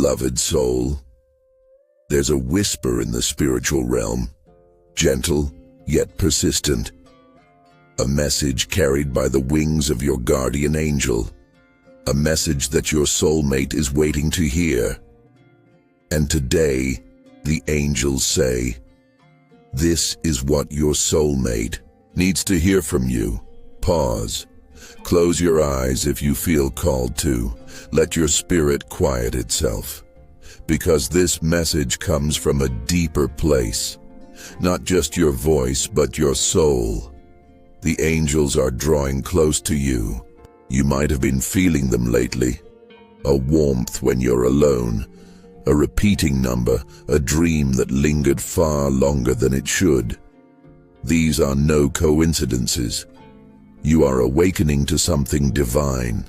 beloved soul. There's a whisper in the spiritual realm, gentle yet persistent, a message carried by the wings of your guardian angel, a message that your soulmate is waiting to hear. And today, the angels say, this is what your soulmate needs to hear from you. Pause. Close your eyes if you feel called to. Let your spirit quiet itself. Because this message comes from a deeper place. Not just your voice, but your soul. The angels are drawing close to you. You might have been feeling them lately. A warmth when you're alone. A repeating number, a dream that lingered far longer than it should. These are no coincidences. You are awakening to something divine.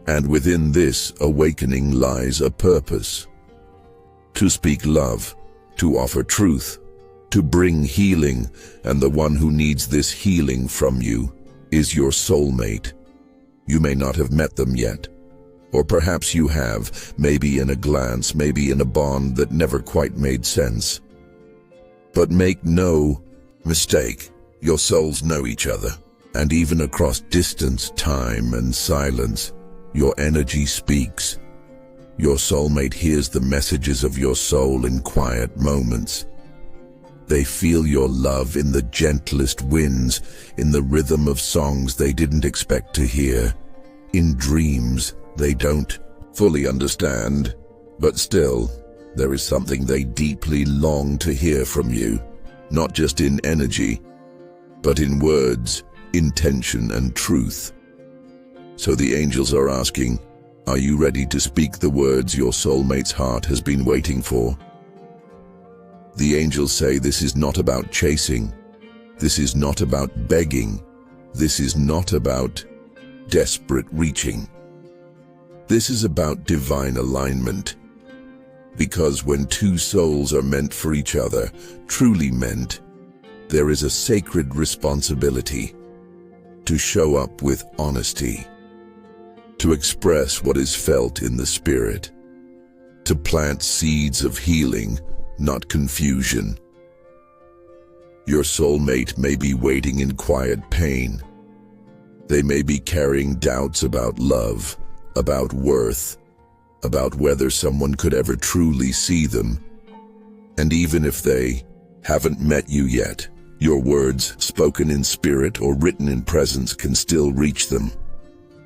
And within this awakening lies a purpose. To speak love, to offer truth, to bring healing, and the one who needs this healing from you is your soulmate. You may not have met them yet. Or perhaps you have, maybe in a glance, maybe in a bond that never quite made sense. But make no mistake, your souls know each other. And even across distance, time, and silence, your energy speaks. Your soulmate hears the messages of your soul in quiet moments. They feel your love in the gentlest winds, in the rhythm of songs they didn't expect to hear, in dreams they don't fully understand, but still, there is something they deeply long to hear from you, not just in energy, but in words, intention, and truth. So the angels are asking, are you ready to speak the words your soulmate's heart has been waiting for? The angels say this is not about chasing, this is not about begging, this is not about desperate reaching. This is about divine alignment. Because when two souls are meant for each other, truly meant, there is a sacred responsibility to show up with honesty, to express what is felt in the spirit, to plant seeds of healing, not confusion. Your soulmate may be waiting in quiet pain. They may be carrying doubts about love, about worth, about whether someone could ever truly see them. And even if they haven't met you yet, your words, spoken in spirit or written in presence, can still reach them.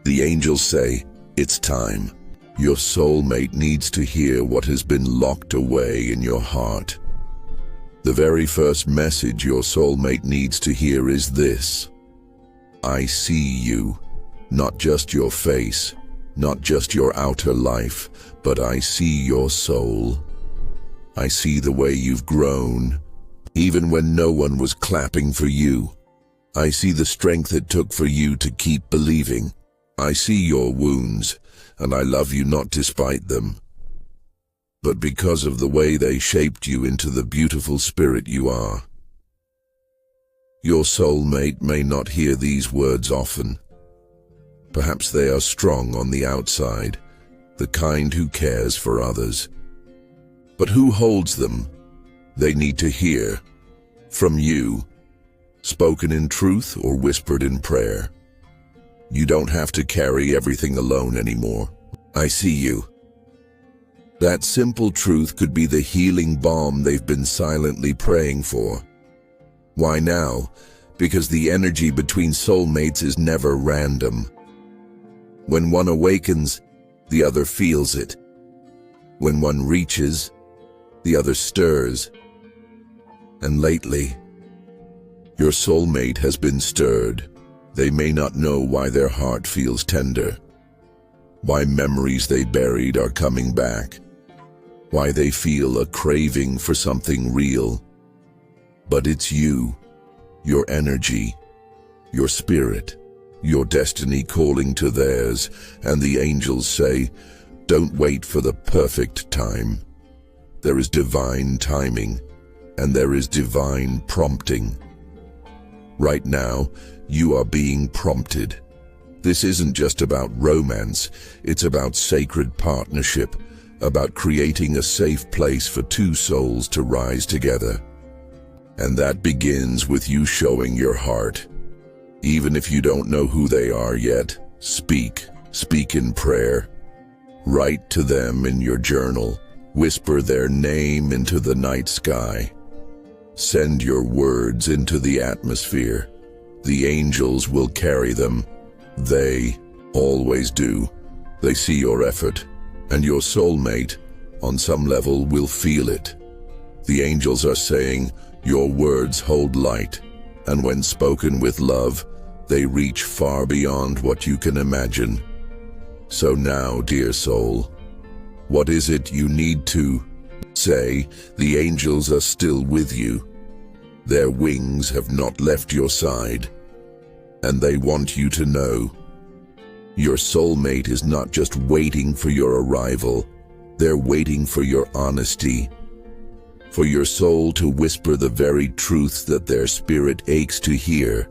The angels say, it's time. Your soulmate needs to hear what has been locked away in your heart. The very first message your soulmate needs to hear is this: I see you, not just your face, not just your outer life, but I see your soul. I see the way you've grown, even when no one was clapping for you. I see the strength it took for you to keep believing. I see your wounds, and I love you not despite them, but because of the way they shaped you into the beautiful spirit you are. Your soulmate may not hear these words often. Perhaps they are strong on the outside, the kind who cares for others. But who holds them? They need to hear from you, spoken in truth or whispered in prayer. You don't have to carry everything alone anymore. I see you. That simple truth could be the healing balm they've been silently praying for. Why now? Because the energy between soulmates is never random. When one awakens, the other feels it. When one reaches, the other stirs. And lately, your soulmate has been stirred. They may not know why their heart feels tender, why memories they buried are coming back, why they feel a craving for something real. But it's you, your energy, your spirit, your destiny calling to theirs, and the angels say, don't wait for the perfect time. There is divine timing, and there is divine prompting. Right now, you are being prompted. This isn't just about romance, it's about sacred partnership, about creating a safe place for two souls to rise together. And that begins with you showing your heart. Even if you don't know who they are yet, speak in prayer. Write to them in your journal. Whisper their name into the night sky. Send your words into the atmosphere. The angels will carry them. They always do. They see your effort, and your soulmate, on some level, will feel it. The angels are saying, your words hold light, and when spoken with love, they reach far beyond what you can imagine. So now, dear soul, what is it you need to say? The angels are still with you. Their wings have not left your side, and they want you to know. Your soulmate is not just waiting for your arrival, they're waiting for your honesty, for your soul to whisper the very truths that their spirit aches to hear.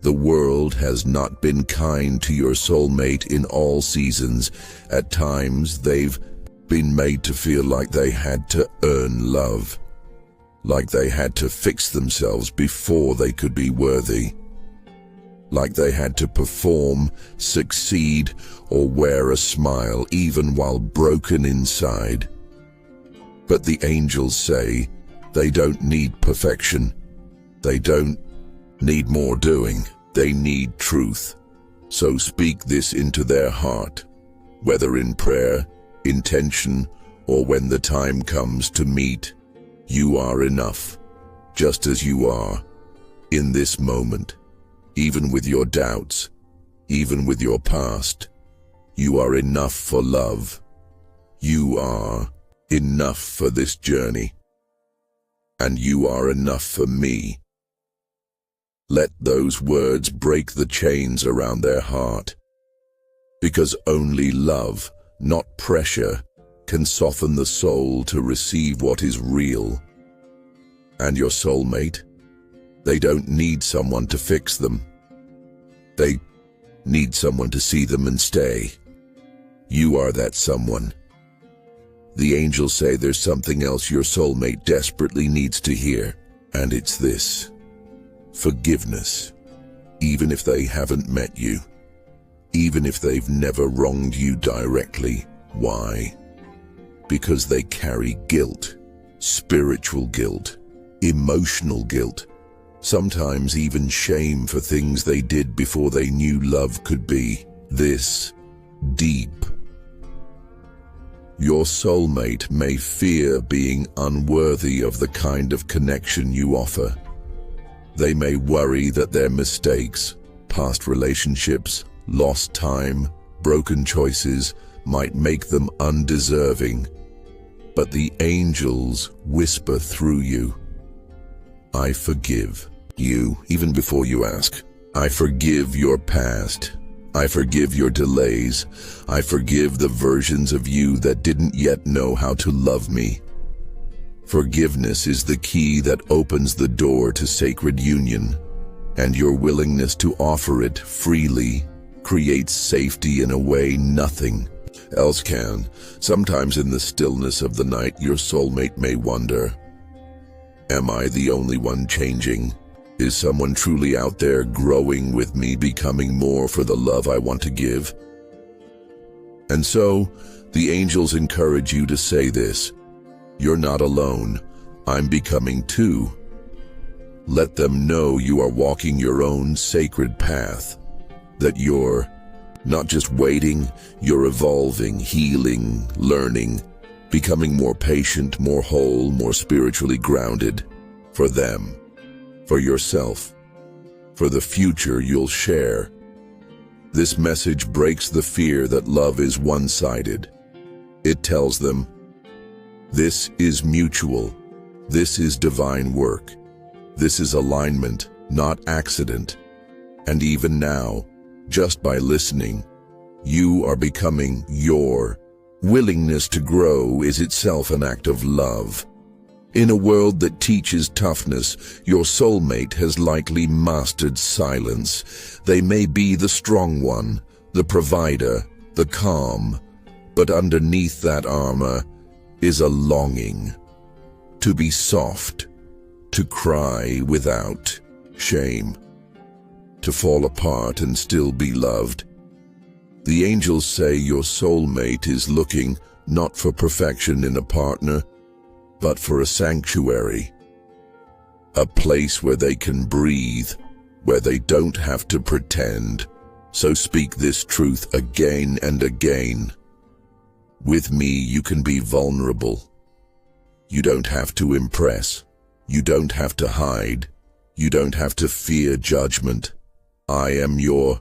The world has not been kind to your soulmate in all seasons. At times, they've been made to feel like they had to earn love, like they had to fix themselves before they could be worthy, like they had to perform, succeed, or wear a smile even while broken inside. But the angels say they don't need perfection. They don't need more doing. They need truth. So speak this into their heart, whether in prayer, intention, or when the time comes to meet. You are enough, just as you are, in this moment. Even with your doubts, even with your past, you are enough for love. You are enough for this journey. And you are enough for me. Let those words break the chains around their heart. Because only love, not pressure, can soften the soul to receive what is real. And your soulmate? They don't need someone to fix them. They need someone to see them and stay. You are that someone. The angels say there's something else your soulmate desperately needs to hear, and it's this: forgiveness. Even if they haven't met you, even if they've never wronged you directly. Why? Because they carry guilt, spiritual guilt, emotional guilt, sometimes even shame for things they did before they knew love could be this deep. Your soulmate may fear being unworthy of the kind of connection you offer. They may worry that their mistakes, past relationships, lost time, broken choices might make them undeserving. But the angels whisper through you, I forgive you, even before you ask. I forgive your past. I forgive your delays. I forgive the versions of you that didn't yet know how to love me. Forgiveness is the key that opens the door to sacred union, and your willingness to offer it freely creates safety in a way nothing else can. Sometimes in the stillness of the night, your soulmate may wonder, am I the only one changing? Is someone truly out there growing with me, becoming more for the love I want to give? And so, the angels encourage you to say this: you're not alone. I'm becoming too. Let them know you are walking your own sacred path, that you're not just waiting, you're evolving, healing, learning, becoming more patient, more whole, more spiritually grounded, for them, for yourself, for the future you'll share. This message breaks the fear that love is one-sided. It tells them, this is mutual, this is divine work, this is alignment, not accident. And even now, just by listening, you are becoming your willingness to grow is itself an act of love. In a world that teaches toughness, your soulmate has likely mastered silence. They may be the strong one, the provider, the calm, But underneath that armor is a longing to be soft, to cry without shame, to fall apart and still be loved. The angels say your soulmate is looking not for perfection in a partner, but for a sanctuary, a place where they can breathe, where they don't have to pretend. So speak this truth again and again. With me, you can be vulnerable. You don't have to impress. You don't have to hide. You don't have to fear judgment. I am your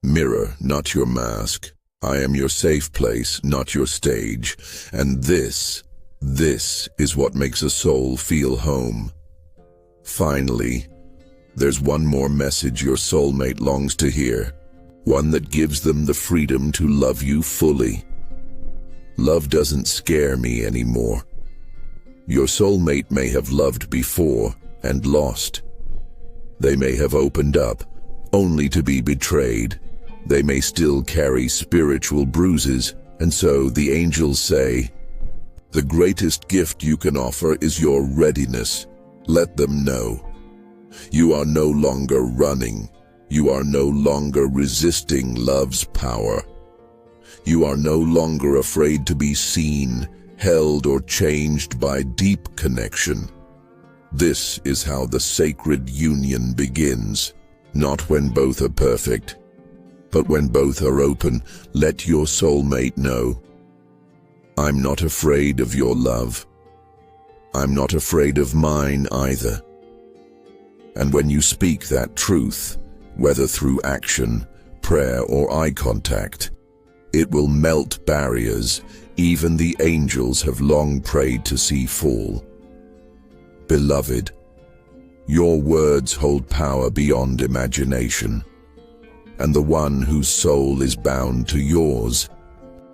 mirror, not your mask. I am your safe place, not your stage. And this is what makes a soul feel home. Finally, there's one more message your soulmate longs to hear, one that gives them the freedom to love you fully. Love doesn't scare me anymore. Your soulmate may have loved before and lost. They may have opened up, only to be betrayed. They may still carry spiritual bruises, and so the angels say, the greatest gift you can offer is your readiness. Let them know. You are no longer running. You are no longer resisting love's power. You are no longer afraid to be seen, held, or changed by deep connection. This is how the sacred union begins, not when both are perfect, but when both are open. Let your soulmate know, I'm not afraid of your love. I'm not afraid of mine either. And when you speak that truth, whether through action, prayer, or eye contact, it will melt barriers even the angels have long prayed to see fall. Beloved, your words hold power beyond imagination, and the one whose soul is bound to yours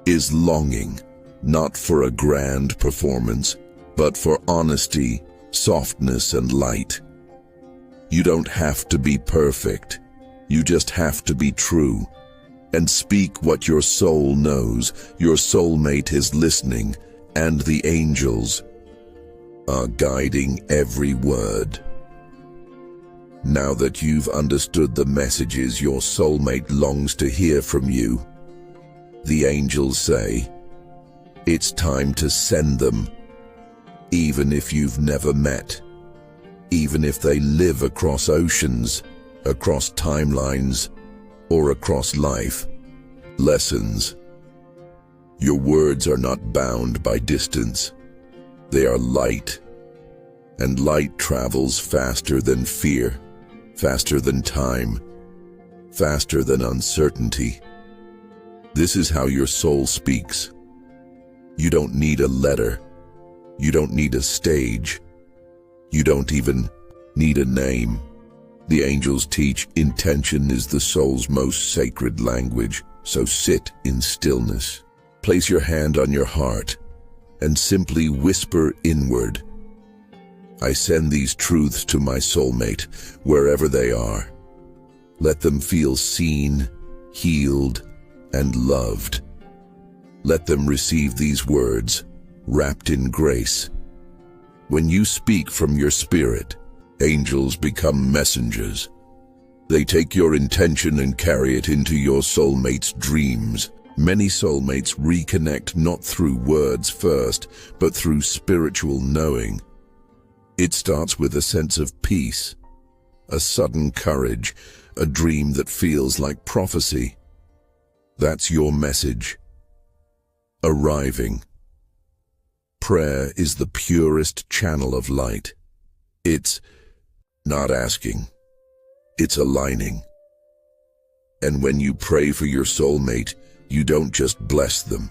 is longing, not for a grand performance, but for honesty, softness, and light. You don't have to be perfect. You just have to be true. And speak what your soul knows. Your soulmate is listening, and the angels are guiding every word. Now that you've understood the messages your soulmate longs to hear from you, the angels say, it's time to send them. Even if you've never met, even if they live across oceans, across timelines, or across life lessons. Your words are not bound by distance. They are light, and light travels faster than fear, faster than time, faster than uncertainty. This is how your soul speaks. You don't need a letter. You don't need a stage. You don't even need a name. The angels teach intention is the soul's most sacred language, so sit in stillness. Place your hand on your heart and simply whisper inward, I send these truths to my soulmate, wherever they are. Let them feel seen, healed, and loved. Let them receive these words, wrapped in grace. When you speak from your spirit, angels become messengers. They take your intention and carry it into your soulmate's dreams. Many soulmates reconnect not through words first, but through spiritual knowing. It starts with a sense of peace, a sudden courage, a dream that feels like prophecy. That's your message. Arriving. Prayer is the purest channel of light. It's not asking, it's aligning. And when you pray for your soulmate, you don't just bless them.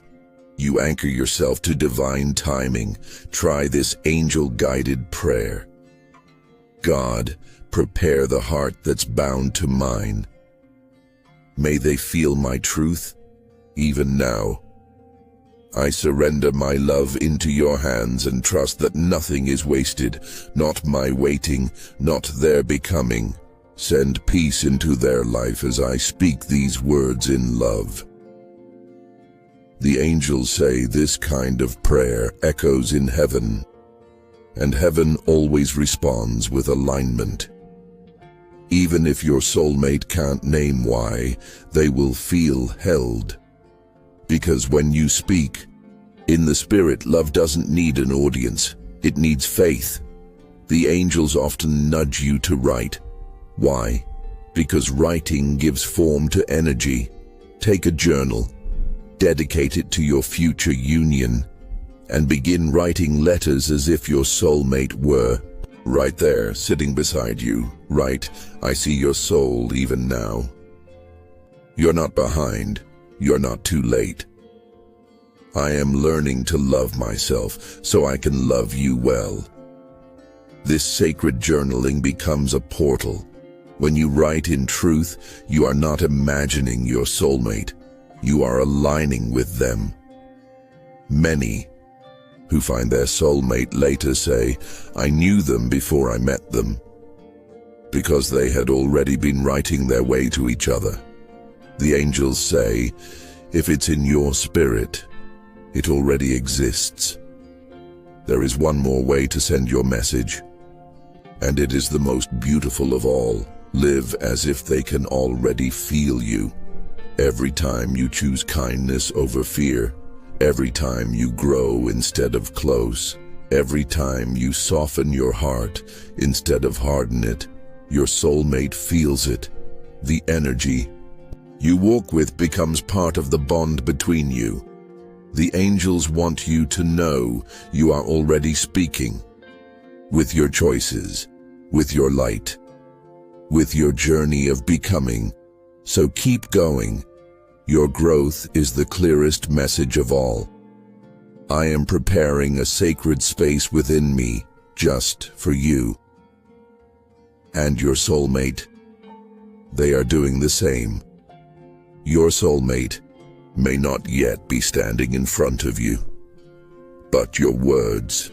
You anchor yourself to divine timing. Try this angel-guided prayer. God, prepare the heart that's bound to mine. May they feel my truth, even now. I surrender my love into your hands and trust that nothing is wasted, not my waiting, not their becoming. Send peace into their life as I speak these words in love. The angels say this kind of prayer echoes in heaven, and heaven always responds with alignment. Even if your soulmate can't name why, they will feel held. Because when you speak, in the spirit, love doesn't need an audience, it needs faith. The angels often nudge you to write. Why? Because writing gives form to energy. Take a journal, dedicate it to your future union, and begin writing letters as if your soulmate were right there, sitting beside you. Write, I see your soul even now. You're not behind. You're not too late. I am learning to love myself so I can love you well. This sacred journaling becomes a portal. When you write in truth, you are not imagining your soulmate. You are aligning with them. Many who find their soulmate later say, I knew them before I met them, because they had already been writing their way to each other. The angels say, if it's in your spirit, it already exists. There is one more way to send your message, and it is the most beautiful of all. Live as if they can already feel you. Every time you choose kindness over fear, every time you grow instead of close, every time you soften your heart instead of harden it, your soulmate feels it. The energy you walk with becomes part of the bond between you. The angels want you to know you are already speaking. With your choices, with your light, with your journey of becoming. So keep going. Your growth is the clearest message of all. I am preparing a sacred space within me just for you and your soulmate. They are doing the same. Your soulmate may not yet be standing in front of you, but your words,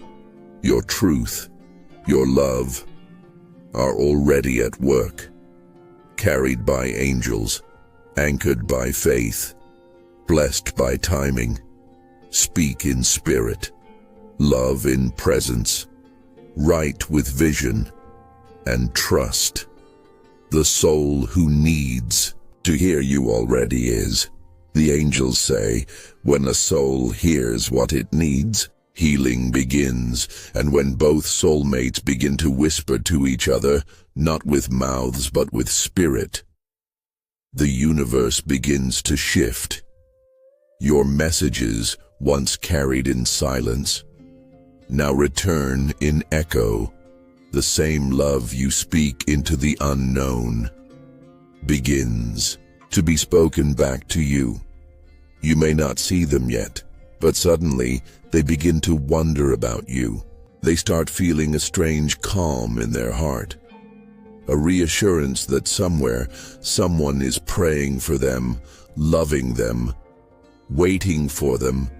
your truth, your love are already at work, carried by angels, anchored by faith, blessed by timing. Speak in spirit, love in presence, write with vision, and trust. The soul who needs to hear you already is. The angels say, when a soul hears what it needs, healing begins, and when both soulmates begin to whisper to each other, not with mouths but with spirit, the universe begins to shift. Your messages, once carried in silence, now return in echo. The same love you speak into the unknown begins to be spoken back to you. You may not see them yet, but suddenly they begin to wonder about you. They start feeling a strange calm in their heart, a reassurance that somewhere someone is praying for them, loving them, waiting for them,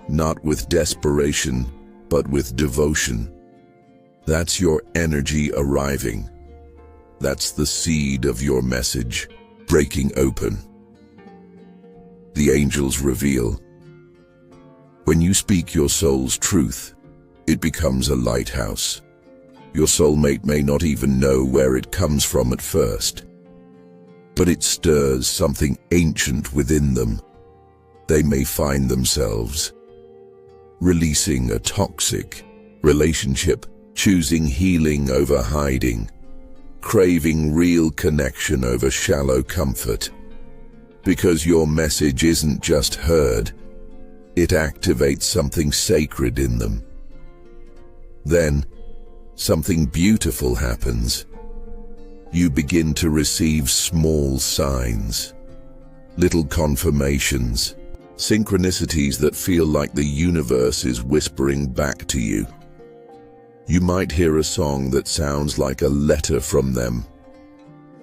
not with desperation, but with devotion. That's your energy arriving. That's the seed of your message breaking open. The angels reveal. When you speak your soul's truth, it becomes a lighthouse. Your soulmate may not even know where it comes from at first, but it stirs something ancient within them. They may find themselves releasing a toxic relationship, choosing healing over hiding, craving real connection over shallow comfort. Because your message isn't just heard, it activates something sacred in them. Then, something beautiful happens. You begin to receive small signs, little confirmations, synchronicities that feel like the universe is whispering back to you. You might hear a song that sounds like a letter from them.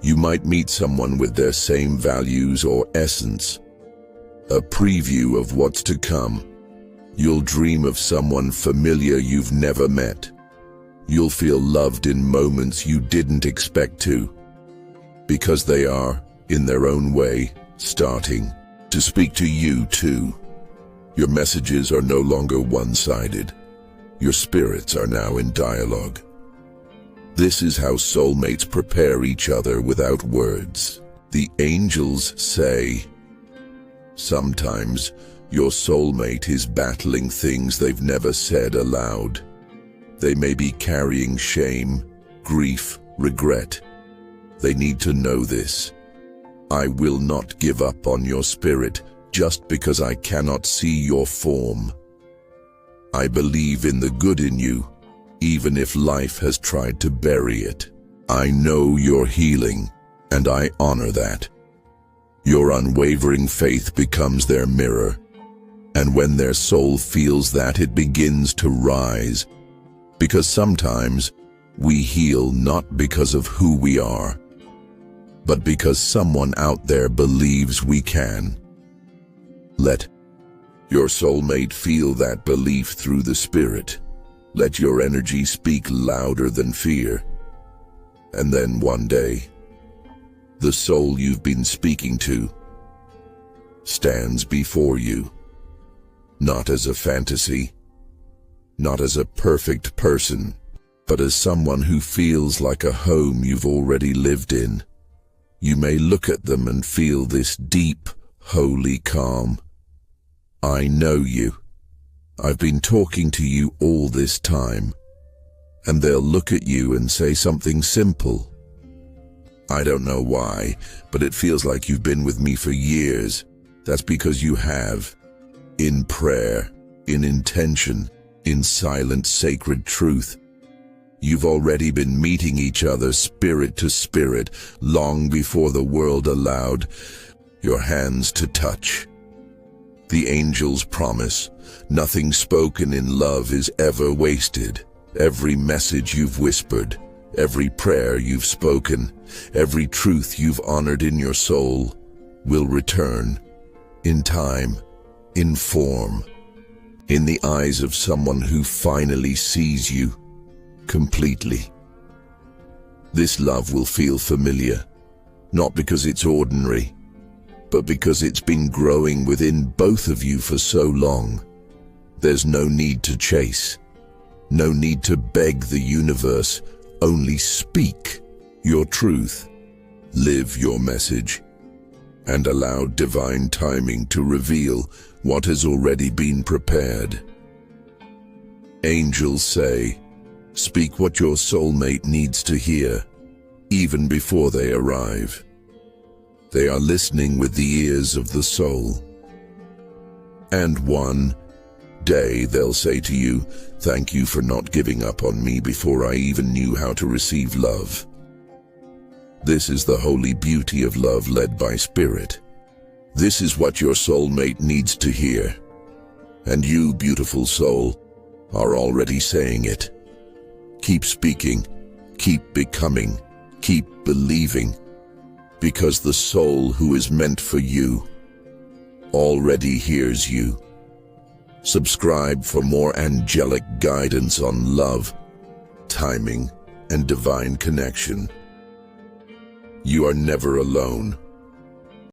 You might meet someone with their same values or essence, a preview of what's to come. You'll dream of someone familiar you've never met. You'll feel loved in moments you didn't expect to, because they are, in their own way, starting to speak to you too. Your messages are no longer one-sided. Your spirits are now in dialogue. This is how soulmates prepare each other without words. The angels say, sometimes your soulmate is battling things they've never said aloud. They may be carrying shame, grief, regret. They need to know this. I will not give up on your spirit just because I cannot see your form. I believe in the good in you, even if life has tried to bury it. I know you're healing, and I honor that. Your unwavering faith becomes their mirror, and when their soul feels that, it begins to rise. Because sometimes we heal not because of who we are, but because someone out there believes we can. Let your soulmate feel that belief through the spirit. Let your energy speak louder than fear. And then one day, the soul you've been speaking to stands before you, not as a fantasy, not as a perfect person, but as someone who feels like a home you've already lived in. You may look at them and feel this deep, holy calm. I know you. I've been talking to you all this time. And they'll look at you and say something simple. I don't know why, but it feels like you've been with me for years. That's because you have. In prayer, in intention, in silent sacred truth. You've already been meeting each other spirit to spirit long before the world allowed your hands to touch. The angels promise, nothing spoken in love is ever wasted. Every message you've whispered, every prayer you've spoken, every truth you've honored in your soul will return in time, in form, in the eyes of someone who finally sees you completely. This love will feel familiar, not because it's ordinary, but because it's been growing within both of you for so long. There's no need to chase, no need to beg the universe, only speak your truth, live your message, and allow divine timing to reveal what has already been prepared. Angels say, speak what your soulmate needs to hear, even before they arrive. They are listening with the ears of the soul. And one day they'll say to you, thank you for not giving up on me before I even knew how to receive love. This is the holy beauty of love led by spirit. This is what your soulmate needs to hear. And you, beautiful soul, are already saying it. Keep speaking, keep becoming, keep believing, because the soul who is meant for you already hears you. Subscribe for more angelic guidance on love, timing, and divine connection. You are never alone.